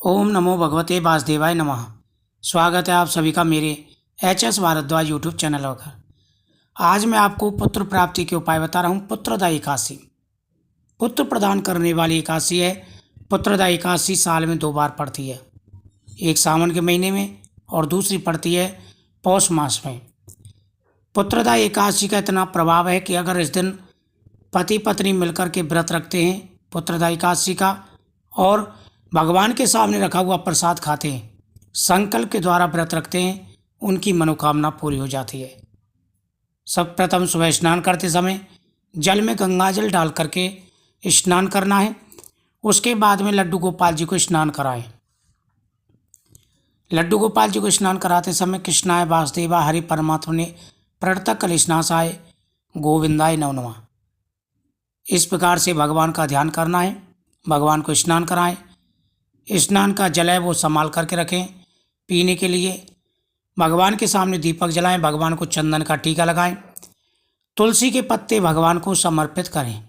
ओम नमो भगवते वासुदेवाय नमः। स्वागत है आप सभी का मेरे एच.एस. भारद्वाज यूट्यूब चैनल पर। आज मैं आपको पुत्र प्राप्ति के उपाय बता रहा हूँ। पुत्रदा एकादशी पुत्र प्रदान करने वाली एकादशी है। पुत्रदा एकादशी साल में 2 बार पड़ती है, एक सावन के महीने में और दूसरी पड़ती है पौष मास में। पुत्रदा एकादशी का इतना प्रभाव है कि अगर इस दिन पति पत्नी मिलकर के व्रत रखते हैं पुत्रदा एकादशी का और भगवान के सामने रखा हुआ प्रसाद खाते हैं, संकल्प के द्वारा व्रत रखते हैं, उनकी मनोकामना पूरी हो जाती है। सब प्रथम सुबह स्नान करते समय जल में गंगा जल डाल करके स्नान करना है। उसके बाद में लड्डू गोपाल जी को स्नान कराएं। लड्डू गोपाल जी को स्नान कराते समय कृष्णाय वासुदेवा हरि परमात्मा ने प्रणतः कलिशनाशाय गोविंदाय नमो नमः, इस प्रकार से भगवान का ध्यान करना है। भगवान को स्नान कराएं। स्नान का जल है वो संभाल करके रखें पीने के लिए। भगवान के सामने दीपक जलाएं, भगवान को चंदन का टीका लगाएं, तुलसी के पत्ते भगवान को समर्पित करें।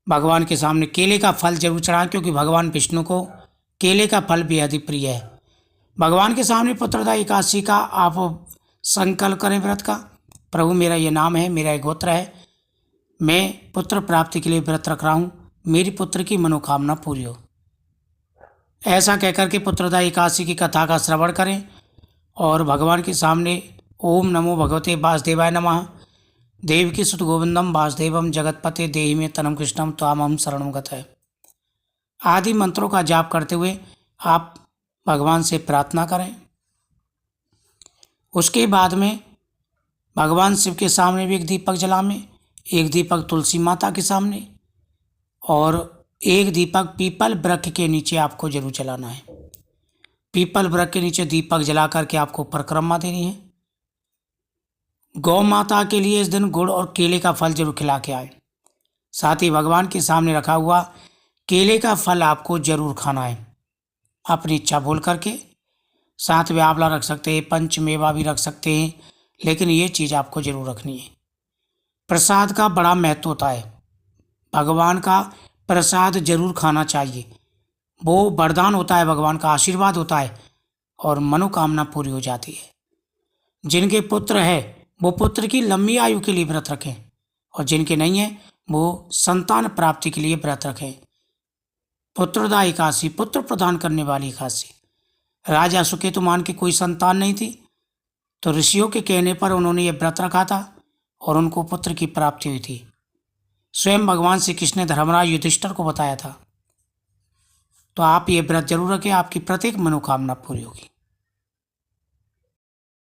भगवान के सामने केले का फल जरूर चढ़ाएं, क्योंकि भगवान विष्णु को केले का फल बेहद ही प्रिय है। भगवान के सामने पुत्रदा एकादशी का आप संकल्प करें व्रत का। प्रभु मेरा ये नाम है, मेरा ये गोत्र है, मैं पुत्र प्राप्ति के लिए व्रत रख रहा हूँ, मेरी पुत्र की मनोकामना पूरी हो। ऐसा कहकर के पुत्रदा एकादशी की कथा का श्रवण करें और भगवान के सामने ओम नमो भगवते वासुदेवाय नमः, देवकी सुत गोविंदम वासुदेवम जगतपते देहि में तनम कृष्णम त्वामहं शरणं गतः आदि मंत्रों का जाप करते हुए आप भगवान से प्रार्थना करें। उसके बाद में भगवान शिव के सामने भी एक दीपक जलाएं, एक दीपक तुलसी माता के सामने और एक दीपक पीपल वृक्ष के नीचे आपको जरूर जलाना है। पीपल वृक्ष के नीचे दीपक जला करके आपको परिक्रमा देनी है। गौ माता के लिए इस दिन गुड़ और केले का फल जरूर खिला के आए। साथ ही भगवान के सामने रखा हुआ केले का फल आपको जरूर खाना है, अपनी इच्छा बोल करके। साथ में आंवला रख सकते हैं, पंचमेवा भी रख सकते हैं, लेकिन ये चीज़ आपको जरूर रखनी है। प्रसाद का बड़ा महत्व होता है, भगवान का प्रसाद जरूर खाना चाहिए। वो वरदान होता है, भगवान का आशीर्वाद होता है और मनोकामना पूरी हो जाती है। जिनके पुत्र है वो पुत्र की लंबी आयु के लिए व्रत रखें और जिनके नहीं है वो संतान प्राप्ति के लिए व्रत रखें। पुत्रदा एकादशी पुत्र प्रदान करने वाली एकादशी। राजा सुकेतुमान की कोई संतान नहीं थी, तो ऋषियों के कहने पर उन्होंने ये व्रत रखा था और उनको पुत्र की प्राप्ति हुई थी। स्वयं भगवान श्री कृष्ण ने धर्मराज युधिष्ठिर को बताया था। तो आप ये व्रत जरूर रखें, आपकी प्रत्येक मनोकामना पूरी होगी।